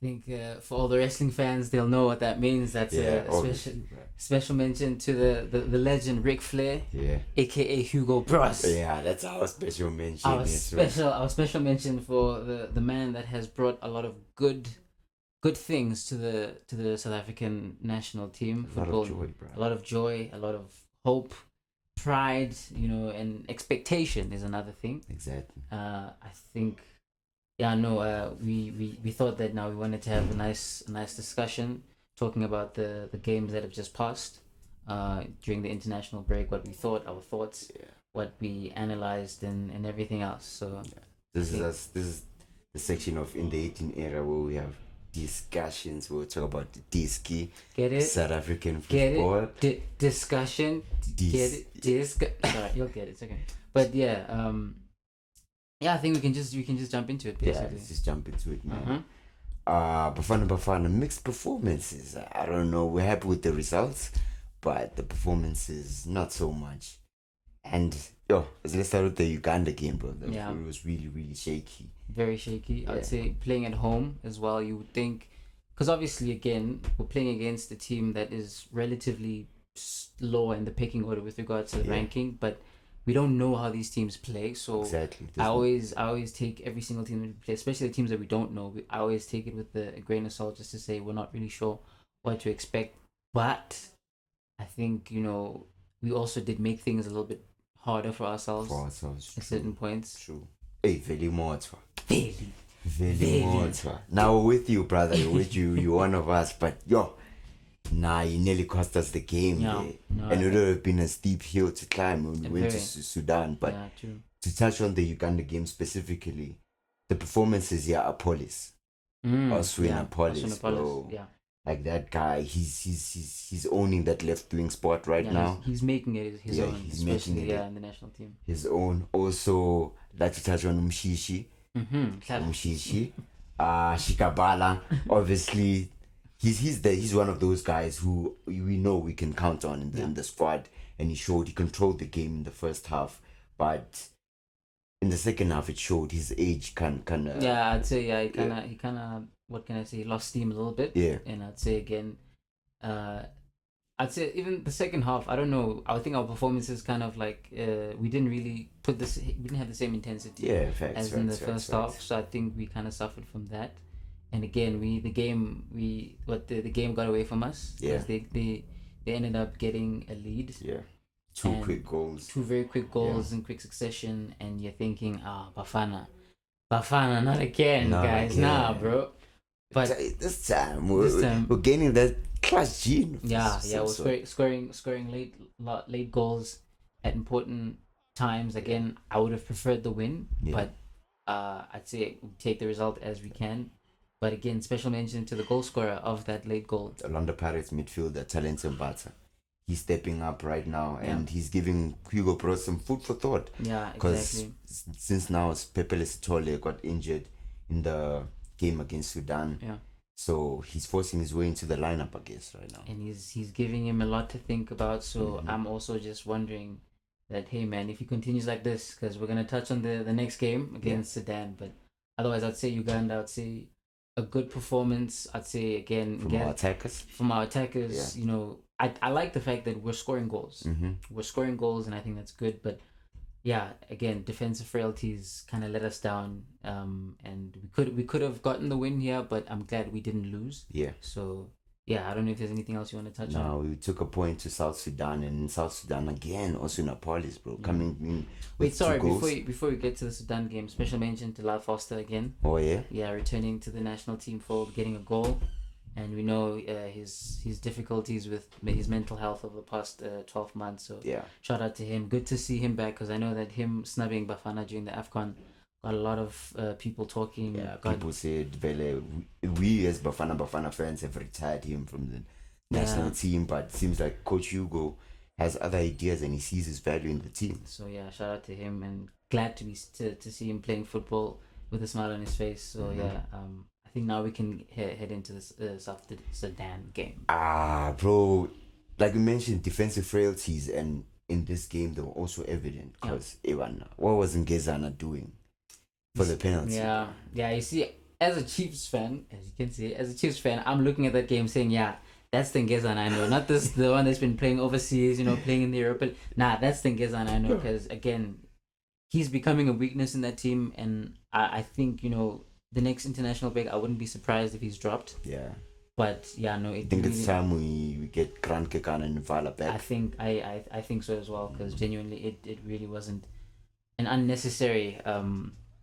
think for all the wrestling fans, they'll know what that means. That's a special mention to the legend Ric Flair, aka Hugo Bros. Yeah, that's our special mention. Our special mention for the man that has brought a lot of good things to the South African national team. Football, a lot of joy, a lot of hope, pride, and expectation is another thing. Exactly. I think. We thought that now we wanted to have a nice discussion talking about the games that have just passed during the international break, what we thought, our thoughts, what we analyzed, and everything else. So this is the section of in the 18 era where we have discussions. We'll talk about the Diski, get it? South African football. Get it? Discussion. Get it? Alright, you'll get it. It's okay. But I think we can just jump into it. Basically. Yeah, let's just jump into it, man. Bafana Bafana mixed performances. I don't know. We're happy with the results, but the performances not so much. And let's start with the Uganda game, bro. It was really, really shaky. Very shaky. I'd say playing at home as well. You would think, because obviously, again, we're playing against a team that is relatively low in the picking order with regards to the ranking, but we don't know how these teams play, so exactly. I always take every single team that we play, especially the teams that we don't know. I always take it with a grain of salt, just to say we're not really sure what to expect. But I think we also did make things a little bit harder for ourselves at certain points. True. Hey, very much. Very much. Now we're with you, brother. We're with you. You're one of us. But you nearly cost us the game there. And it would have been a steep hill to climb when we went to Sudan. But to touch on the Uganda game specifically, the performances here are Appollis. Appollis, bro. Yeah. Like that guy, he's owning that left wing spot right now. He's making it his own. He's making it in the national team. His own. Also, like to touch on Mshishi. Mshishi. Shikabala. Obviously, he's one of those guys who we know we can count on in the squad, and he controlled the game in the first half, but in the second half it showed his age kind of. Yeah, I'd say he kind of what can I say, lost steam a little bit. Yeah. And I'd say again, I'd say even the second half, I don't know. I think our performances kind of like we didn't really we didn't have the same intensity as in the first half. So I think we kind of suffered from that. And again, the game got away from us. Yeah. They ended up getting a lead. Yeah. Two very quick goals in quick succession, and you're thinking, Bafana, not again, guys. Again. Nah, bro. But this time we're gaining that class gene. We're scoring late goals at important times. Again, I would have preferred the win, but I'd say we take the result as we can. But again, special mention to the goal scorer of that late goal. Orlando Pirates midfielder Talent Mbata. He's stepping up right now, and he's giving Hugo Bros some food for thought. Yeah, exactly. Because since now Pepele Sitole got injured in the game against Sudan, so he's forcing his way into the lineup, I guess, right now. And he's giving him a lot to think about. So I'm also just wondering that, hey man, if he continues like this, because we're gonna touch on the next game against Sudan, but otherwise I'd say Uganda. I'd say a good performance. I'd say again from our attackers. I like the fact that we're scoring goals. We're scoring goals, and I think that's good. But again, defensive frailties kind of let us down. And we could have gotten the win here, but I'm glad we didn't lose. Yeah. So I don't know if there's anything else you want to touch on. No, we took a point to South Sudan, and in South Sudan again, also in Appollis, bro, coming in with two goals. Before we get to the Sudan game, special mention to Lyle Foster again. Oh yeah. Yeah, returning to the national team fold, getting a goal. And we know his difficulties with his mental health over the past 12 months. So shout out to him. Good to see him back, because I know that him snubbing Bafana during the AFCON got a lot of people talking. Yeah, people said, Vele, we as Bafana fans have retired him from the national team, but it seems like Coach Hugo has other ideas and he sees his value in the team. So shout out to him, and glad to see him playing football with a smile on his face. So I think now we can head into this South Sudan game. Bro, like you mentioned, defensive frailties, and in this game they were also evident, because what was Ngezana doing for the penalty? Yeah. You see, as a Chiefs fan, as you can see, I'm looking at that game saying, yeah, that's Tengezan I know, not the one that's been playing overseas, playing in the Europa. Nah, that's Tengezan I know, because again, he's becoming a weakness in that team, and I think the next international break, I wouldn't be surprised if he's dropped. Yeah. But yeah, no, I think it's time we get Krankekan and Vala back. I think so as well, because genuinely it really wasn't an unnecessary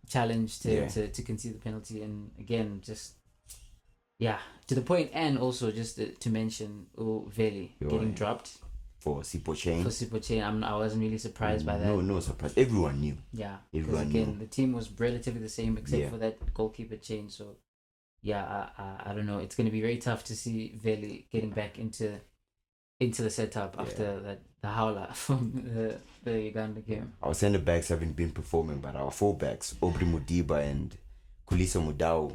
challenge to concede the penalty, and again, just to the point, and also just to mention Veli getting dropped for Sipo Chain. I wasn't really surprised by that. No surprise. Everyone knew. Yeah, everyone knew. The team was relatively the same except for that goalkeeper change. So yeah, I don't know. It's going to be very tough to see Veli getting back into the setup after the howler from the Uganda game. Our centre backs haven't been performing, but our full backs, Aubrey Mudiba and Kulisa Mudau,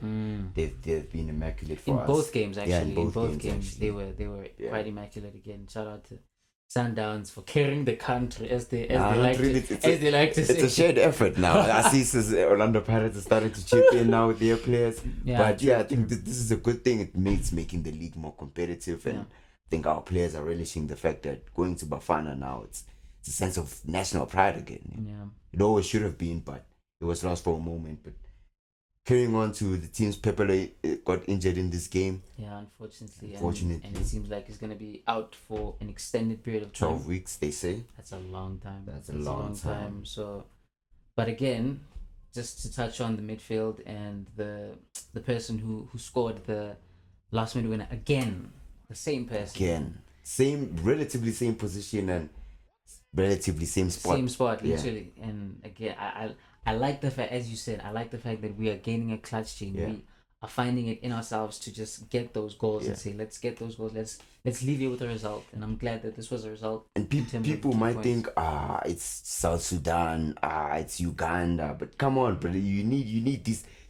they've been immaculate for us. In both games, actually. Yeah, in both games they were quite immaculate again. Shout out to Sundowns for carrying the country, as they like to say. It's a shared effort now. I see Orlando Pirates are starting to chip in now with their players. I think this is a good thing. It makes making the league more competitive, and I think our players are relishing the fact that going to Bafana now, it's a sense of national pride again. Yeah. It always should have been, but it was lost for a moment. But carrying on to the teams, Pepele got injured in this game. Yeah, unfortunately. And it seems like he's going to be out for an extended period of time. 12 weeks, they say. That's a long time. That's a long time. So, but again, just to touch on the midfield and the person who scored the last minute winner again, the same person. Relatively same position and relatively same spot. Literally. And again, I like the fact, as you said, that we are gaining a clutch team. Yeah. We are finding it in ourselves to just get those goals and say, let's get those goals. Let's leave you with a result. And I'm glad that this was a result. And people might think, it's South Sudan, it's Uganda, but come on, brother, you need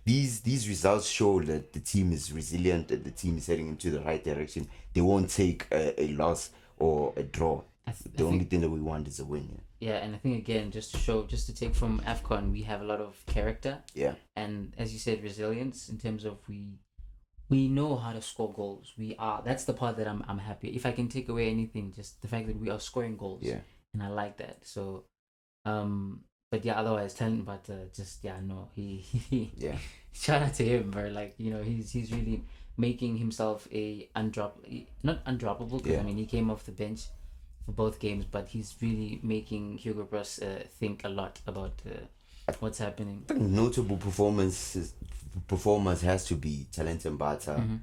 these results show that the team is resilient, that the team is heading into the right direction. They won't take a loss or a draw. The only thing that we want is a win. Yeah, and I think again, just to take from AFCON, we have a lot of character. Yeah. And as you said, resilience in terms of we know how to score goals. That's the part that I'm happy. If I can take away anything, just the fact that we are scoring goals. Yeah. And I like that. So, but yeah, otherwise talent, but he shout out to him, bro. Like, he's really making himself not undroppable, because he came off the bench for both games, but he's really making Hugo Bross think a lot about what's happening. I think notable performance has to be Talent Mbata,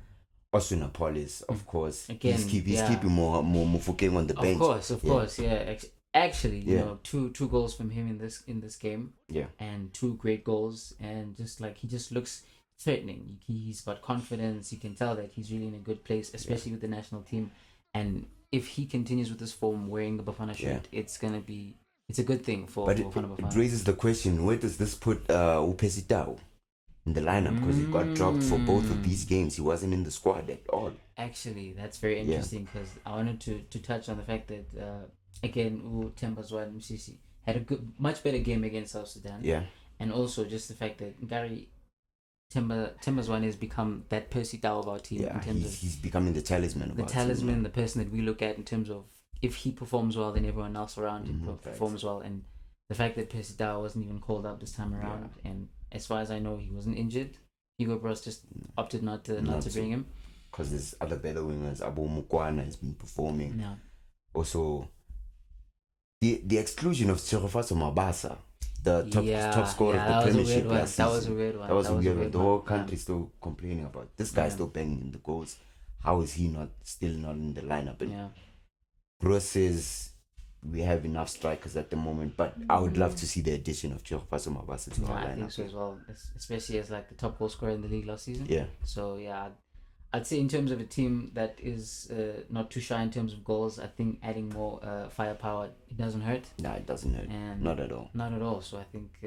also in Appollis, of course. Again, he's keeping more focusing on the bench. Of course, yeah. Actually, two goals from him in this game. Yeah. And 2 great goals, and just like he just looks threatening. He's got confidence. You can tell that he's really in a good place, especially with the national team. And if he continues with this form, wearing the Bafana shirt, it's a good thing for Bafana Bafana. It raises the question: where does this put Upesitao in the lineup? Because he got dropped for both of these games. He wasn't in the squad at all. Actually, that's very interesting, because I wanted to touch on the fact that again, Tembazwan Msisi had a much better game against South Sudan. Yeah, and also just the fact that Gary Tembazwan has become that Percy Tau of our team. Yeah, he's becoming the talisman of our team. The person that we look at in terms of if he performs well, then everyone else around him performs well. And the fact that Percy Tau wasn't even called up this time around, and as far as I know, he wasn't injured. Hugo Bross just opted not to bring him. Because there's other better wingers. Abu Mukwana has been performing. Yeah. Also, the exclusion of Serofaso Mabasa, the top scorer of the Premiership last season. That was a weird one. That was a weird one. The whole country still complaining about this guy still banging in the goals. How is he still not in the lineup? And Bruce says we have enough strikers at the moment, but I would love to see the addition of Serofaso Mabasa to our lineup. I think so as well, especially as like the top goal scorer in the league last season. Yeah. So yeah, I'd say in terms of a team that is not too shy in terms of goals, I think adding more firepower, it doesn't hurt. No, it doesn't hurt. And not at all. Not at all. So I think,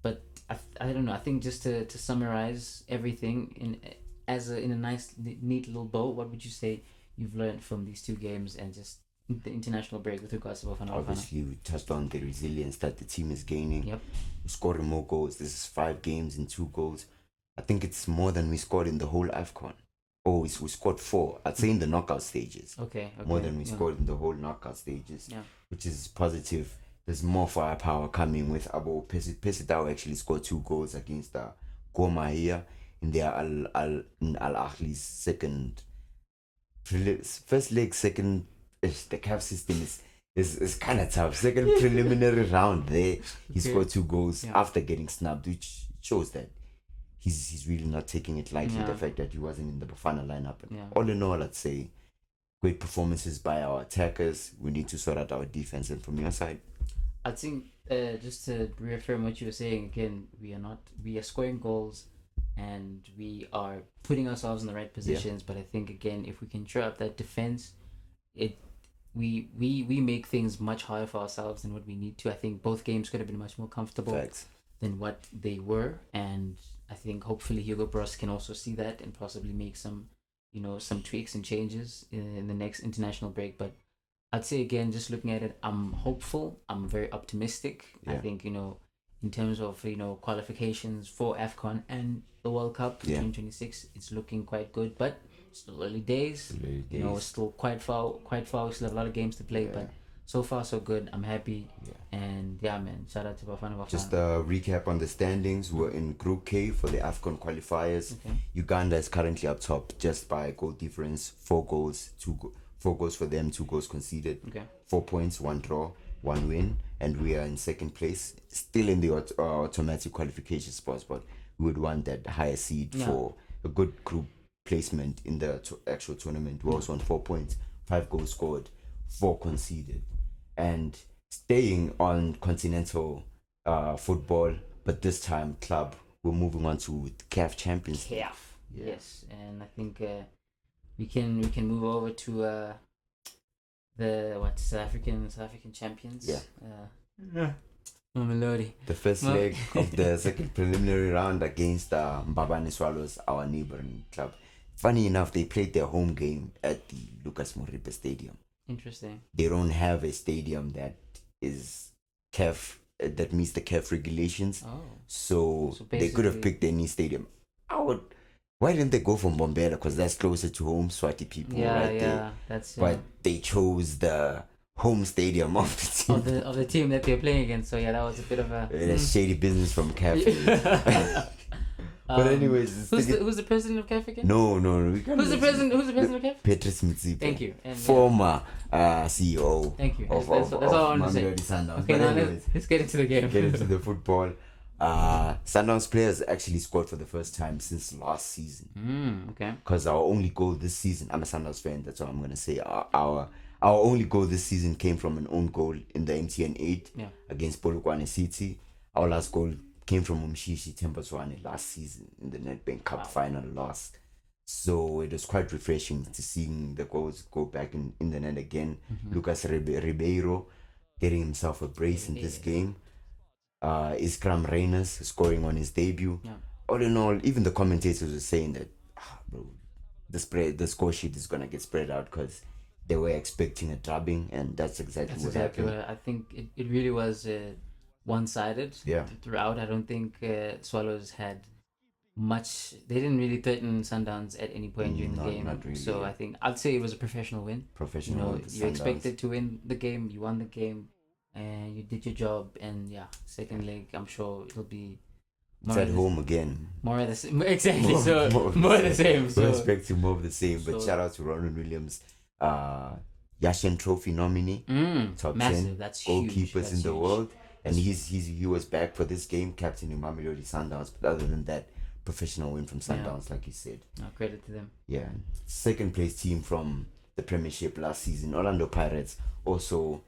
but I don't know. I think just to summarize everything in a nice neat little bow, what would you say you've learned from these 2 games and just the international break with regards to Bafana? Obviously, we touched on the resilience that the team is gaining. Yep. Scoring more goals. This is 5 games and 2 goals. I think it's more than we scored in the whole AFCON. Oh, we scored 4. I'd say in the knockout stages. Okay. More than we scored in the whole knockout stages. Yeah. Which is positive. There's more firepower coming with Abo Pesitao actually scored 2 goals against Goma here in their Al Ahly's first leg, second. The CAF system is kind of tough. Second preliminary round there, he scored 2 goals after getting snubbed, which shows that he's really not taking it lightly. The fact that he wasn't in the Bafana lineup. All in all, I'd say great performances by our attackers. We need to sort out our defense. And from your side, I think just to reaffirm what you were saying again, we are scoring goals and we are putting ourselves in the right positions. But I think again, if we can shore up that defense, we make things much harder for ourselves than what we need to. I think both games could have been much more comfortable than what they were, and I think hopefully Hugo Bros can also see that and possibly make some tweaks and changes in the next international break. But I'd say again, just looking at it, I'm hopeful. I'm very optimistic. I think in terms of qualifications for AFCON and the World Cup 2026, it's looking quite good. But still early days. It's still quite far. We still have a lot of games to play, but so far so good. I'm happy. And man, shout out to Bafana Bafana. Just a recap on the standings. We're in Group K for the AFCON qualifiers. Uganda is currently up top just by goal difference. 4 goals, 4 goals for them, 2 goals conceded. 4 points, 1 draw, 1 win, and we are in second place, still in the automatic qualification spots, but we would want that higher seed for a good group placement in the actual tournament. We also on 4 points, 5 goals scored, 4 conceded, and staying on continental football, but this time club. We're moving on to CAF Champions League. CAF, yes, and I think we can move over to the South African champions. Mamelodi. The first leg of the second preliminary round against Mbabane Swallows, our neighboring club. Funny enough, they played their home game at the Lucas Moripe Stadium. Interesting. They don't have a stadium that is CAF, that meets the CAF regulations. So they could have picked any stadium. Why didn't they go for Mbombela? Because that's closer to home, Swati people right there. But they chose the home stadium of the team. Of the team that they're playing against. So that was a bit of a shady business from CAF. But anyways, who's the president of CAF again? No, we can't. Who's the president of CAF? Petrus Mtsipe. Thank you. And, former CEO. Thank you. That's all I want to say. Sundowns. Okay, now let's get into the game. Get into the football. Sundowns players actually scored for the first time since last season. Okay. Because our only goal this season, I'm a Sundowns fan, that's what I'm gonna say. Our only goal this season came from an own goal in the MTN 8 against Polokwane City. Our last goal came from Umshishi Tempazwane last season in the Nedbank Cup final loss. So it was quite refreshing to seeing the goals go back in the net again. Lucas Ribeiro getting himself a brace in this game. Iskram Reyners scoring on his debut. All in all, even the commentators were saying that the score sheet is gonna get spread out because they were expecting a drubbing, and that's exactly what happened. I think it really was one-sided throughout. I don't think Swallows had much. They didn't really threaten Sundowns at any point during the game. Not really, so I think I'd say it was a professional win. You expected to win the game. You won the game, and you did your job. And second leg, I'm sure it'll be. It's at home again. More of the same. Exactly. More of the same. So we're expecting more of the same. But shout out to Ronald Williams, Yashin Trophy nominee, top massive. 10 That's goalkeepers in the world. And he was back for this game, captaining Mamelodi Sundowns. But other than that, professional win from Sundowns, like you said. No, credit to them. Yeah. Second place team from the Premiership last season, Orlando Pirates, also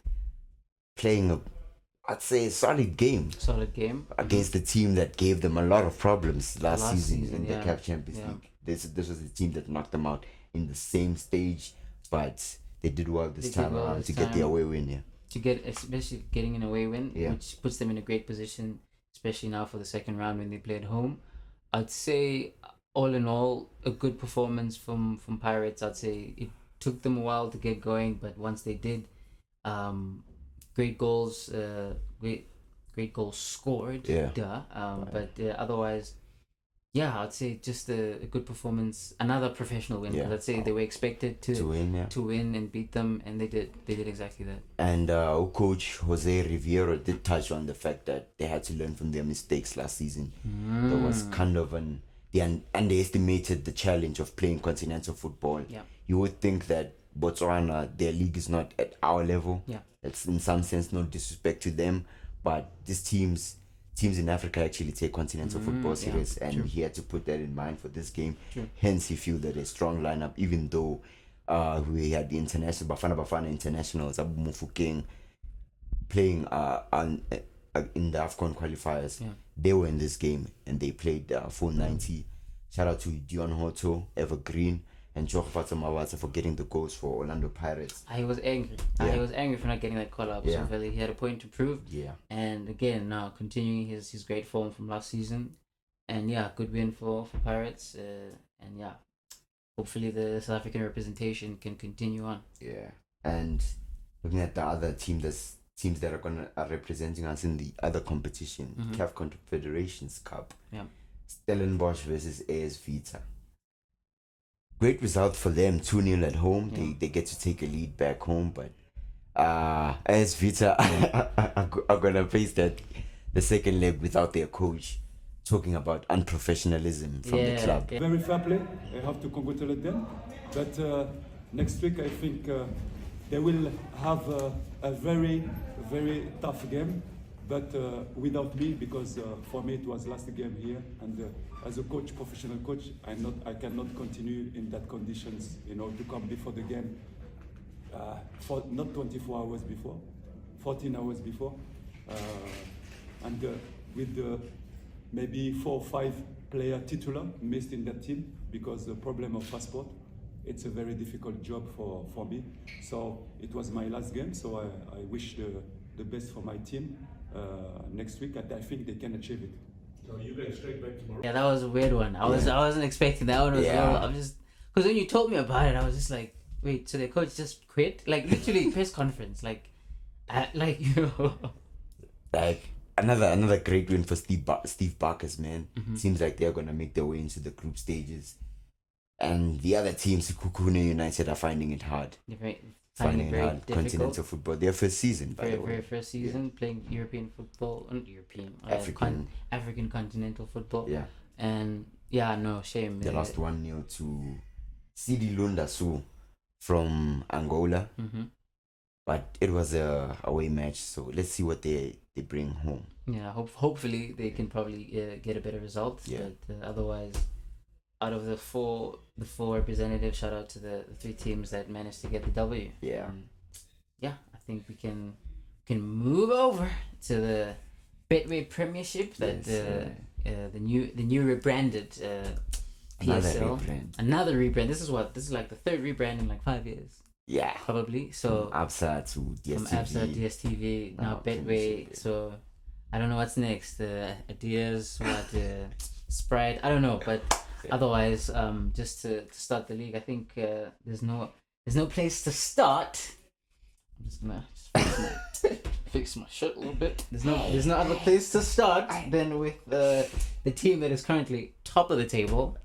playing I'd say a solid game. Against the team that gave them a lot of problems last season in the CAF Champions League. This was the team that knocked them out in the same stage, but they did well this time around to get the away win. Especially getting an away win, which puts them in a great position, especially now for the second round when they play at home. I'd say, all in all, a good performance from Pirates. I'd say it took them a while to get going, but once they did, great goals scored. But otherwise, Yeah, I'd say just a good performance, another professional win. I'd say they were expected to win and beat them, and they did exactly that. And coach Jose Riviero did touch on the fact that they had to learn from their mistakes last season. There was kind of they underestimated the challenge of playing continental football. Yeah. You would think that Botswana, their league is not at our level. Yeah. It's in some sense no disrespect to them, but these teams in Africa actually take continental football serious, and he had to put that in mind for this game. Hence, he fielded a strong lineup, even though we had the international Bafana Bafana internationals, Abu Mufukeng, playing in the AFCON qualifiers. They were in this game and they played full 90. Shout out to Dion Hoto, Evergreen, and Joe Fatamawata for getting the goals for Orlando Pirates. I was angry. I was angry for not getting that call up. So he had a point to prove. Yeah. And again, now continuing his great form from last season. And good win for Pirates. And hopefully the South African representation can continue on. Yeah. And looking at the other teams that are representing us in the other competition, CAF Confederations Cup. Yeah. Stellenbosch versus AS Vita. Great result for them, 2-0 at home. They get to take a lead back home, but AS Vita are gonna face the second leg without their coach. Talking about unprofessionalism from the club. Yeah. Very fair play. I have to congratulate them. But next week, I think they will have a very, very tough game. But without me, because for me it was last game here, and as a coach, professional coach, I cannot continue in that conditions. To come before the game, for not 24 hours before, 14 hours before, and with the maybe 4 or 5 player titular missed in that team because the problem of passport. It's a very difficult job for me. So it was my last game. So I wish the best for my team next week, and I think they can achieve it. So you guys straight back tomorrow? Yeah, that was a weird one. I wasn't expecting that one as well. I'm just because when you told me about it, I was just like, wait, so the coach just quit? Like literally press conference, like Like another great win for Steve Barker's, man. Mm-hmm. Seems like they're gonna make their way into the group stages, and the other teams, Kukune United, are finding it hard. Finding it hard. Difficult. Continental football, their first season, by the way. Very first season playing European football, African continental football. Yeah, and no shame. They lost 1-0 to Sidi Lundasu from Angola. Mm-hmm. But it was a away match, so let's see what they bring home. Yeah, hopefully they can probably get a better result. Yeah. But otherwise, out of the four representatives, shout out to the 3 teams that managed to get the W. Yeah. I think we can move over to the Betway Premiership. That the new rebranded PSL. Another rebrand. This is like the 3rd rebrand in like 5 years. Yeah, probably. So from ABSA to DSTV. From ABSA, DSTV, now Betway. So I don't know what's next. Adidas, Sprite. I don't know, but otherwise, just to start the league, I think there's no place to start. I'm just gonna fix my shirt a little bit. There's no other place to start than with the team that is currently top of the table,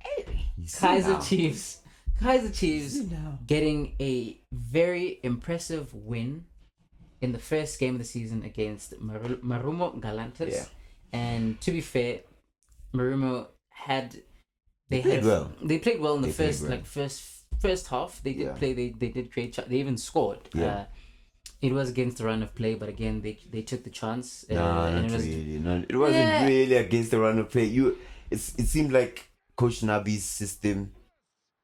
Kaizer Chiefs. Kaizer Chiefs getting a very impressive win in the first game of the season against Marumo Galantes. Yeah. And to be fair, Marumo played well. They played well in the first half. They did play. They did create. They even scored. Yeah. It was against the run of play, but again they took the chance. It wasn't really against the run of play. It seemed like Coach Nabi's system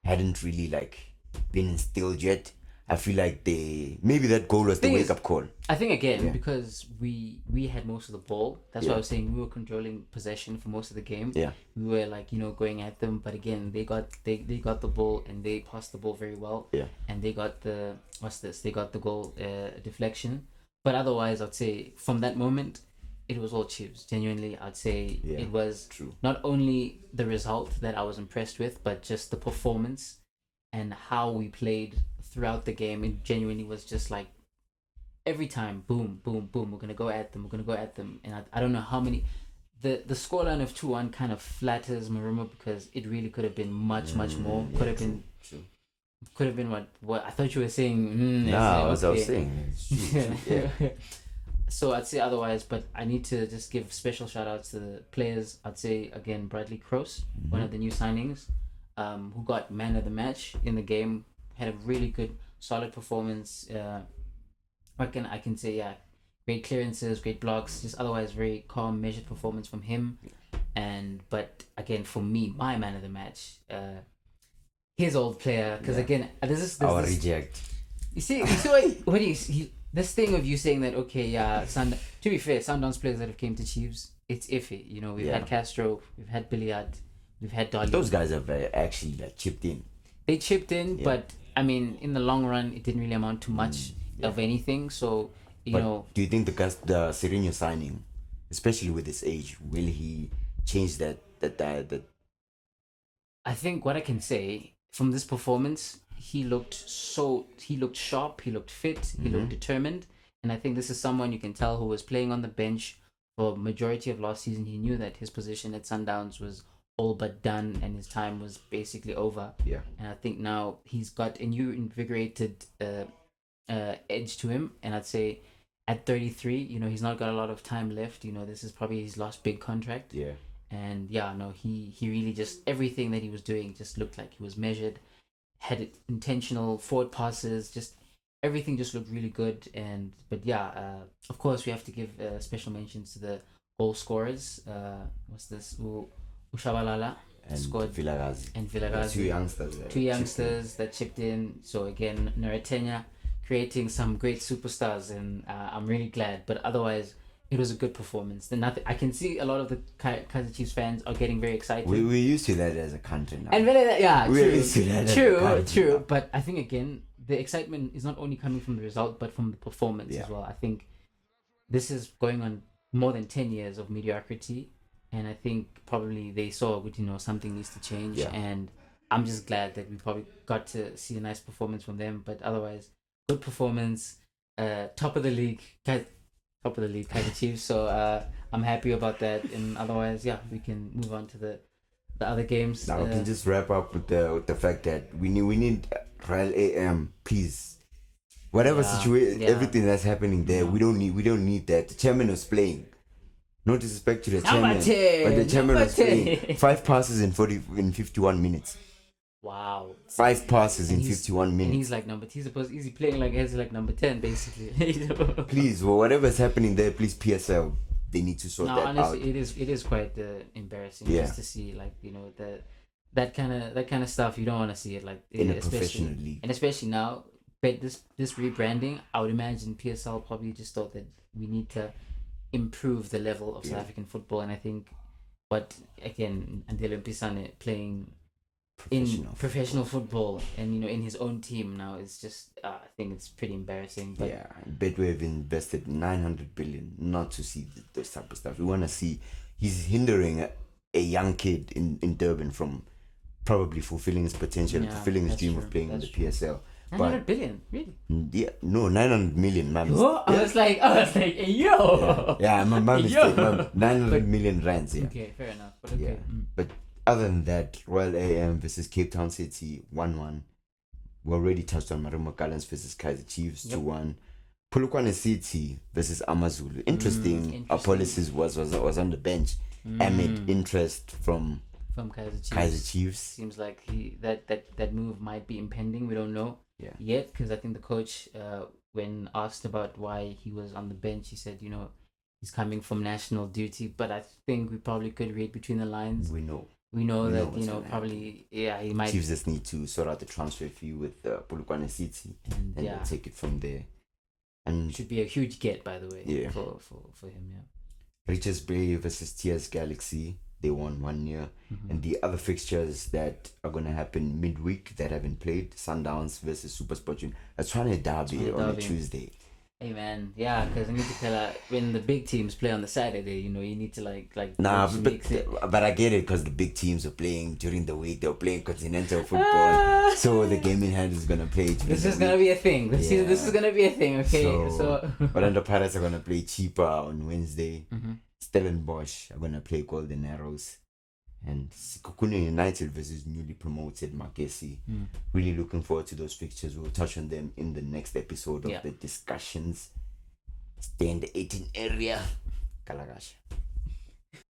hadn't really been instilled yet. I feel like maybe that goal was the wake up call. I think because we had most of the ball. That's why I was saying we were controlling possession for most of the game. Yeah, we were going at them, but again they got the ball and they passed the ball very well. Yeah, and they got the goal deflection. But otherwise, I'd say from that moment, it was all Chiefs. Genuinely, I'd say it was true. Not only the result that I was impressed with, but just the performance and how we played throughout the game. It genuinely was just like every time, boom, boom, boom. We're gonna go at them. And I don't know how many. the scoreline of 2-1 kind of flatters Maruma because it really could have been much more. Could have been. True. Could have been what I thought you were saying. I was saying. Yeah. So I'd say otherwise, but I need to just give special shout outs to the players. I'd say again Bradley Kroos, one of the new signings, who got man of the match in the game, had a really good, solid performance. I can say great clearances, great blocks, just otherwise very calm, measured performance from him. But again, for me, my man of the match. His old player, because again, there's our reject. You see what this thing of you saying that to be fair, Sundowns players that have came to Chiefs, it's iffy. You know, we've had Castro, we've had Billiard, we've had Dolly. Those guys have actually chipped in. They chipped in, but I mean, in the long run, it didn't really amount to much of anything. So you know, do you think the Sirino signing, especially with his age, will he change that? I think what I can say. From this performance, he looked sharp, he looked fit, he looked determined, and I think this is someone you can tell who was playing on the bench for majority of last season. He knew that his position at Sundowns was all but done and his time was basically over. Yeah. And I think now he's got a new invigorated edge to him, and I'd say at 33, you know, he's not got a lot of time left. You know, this is probably his last big contract. Yeah. And he really just, everything that he was doing just looked like he was measured, had intentional forward passes, just everything just looked really good. Of course we have to give special mentions to the goal scorers. What's this? Ushabalala scored, and Vilagazi. Two youngsters that chipped in. So again, Naratenya creating some great superstars, and I'm really glad. But otherwise, it was a good performance. I can see a lot of the Kaizer Chiefs fans are getting very excited. We're used to that as a country now. And we're used to that. True. But I think again, the excitement is not only coming from the result, but from the performance as well. I think this is going on more than 10 years of mediocrity, and I think probably they saw, you know, something needs to change. Yeah. And I'm just glad that we probably got to see a nice performance from them. But otherwise, good performance. Top of the league, Kaizer Chiefs. So I'm happy about that. And otherwise, we can move on to the other games. Now we can just wrap up with the fact that we need Real AM, please. Whatever situation, everything that's happening there, we don't need that. The chairman was playing. No disrespect to the chairman, but the chairman was playing 5 passes in 51 minutes. Wow. 5 passes in 51 minutes. And he's like he's playing like as like number 10 basically. Please, whatever's happening there, please PSL, they need to sort that honestly, out. it is quite embarrassing just to see, like, you know, that kind of stuff. You don't want to see it like in a professional league. And especially now, but this rebranding, I would imagine PSL probably just thought that we need to improve the level of South African football. And I think, but again, Andile Mpisane playing professional football, and you know, in his own team now, it's just I think it's pretty embarrassing. But Betway have invested 900 billion not to see this type of stuff. We want to see he's hindering a young kid in Durban from probably fulfilling his potential, fulfilling his dream of playing in the PSL. 900 billion, really? Yeah, no, 900 million. My mistake. I was like, hey, yo. Yeah, my mistake. 900 million rands. Yeah. Okay, fair enough. But okay. But other than that, Royal AM versus Cape Town City 1-1. We already touched on Maruma Gallants versus Kaizer Chiefs 2-1. Polokwane City versus Amazulu. Interesting. Appollis was on the bench amid interest from Kaizer Chiefs. Seems like that move might be impending. We don't know yet, because I think the coach, when asked about why he was on the bench, he said, you know, he's coming from national duty. But I think we probably could read between the lines. We know that, you know, probably, he might. Chiefs just need to sort out the transfer fee with Polokwane City and then take it from there. And should be a huge get, by the way, for him, Richards Bay versus TS Galaxy, they won 1 year. And the other fixtures that are going to happen midweek that haven't played, Sundowns versus SuperSport June. A Tshwane derby on a Tuesday. Hey man, because I need to tell when the big teams play on the Saturday, you know, you need to like. But I get it, because the big teams are playing during the week. They're playing continental football, so the game in hand is gonna play. This is gonna be a thing. This is gonna be a thing. Okay, so Orlando Pirates are gonna play cheaper on Wednesday, Stellenbosch are going to play Golden Arrows. And Sekhukhune United versus newly promoted Magesi. Really looking forward to those fixtures. We'll touch on them in the next episode of the Diskussions. Stay in the 18 area. Khalakasha.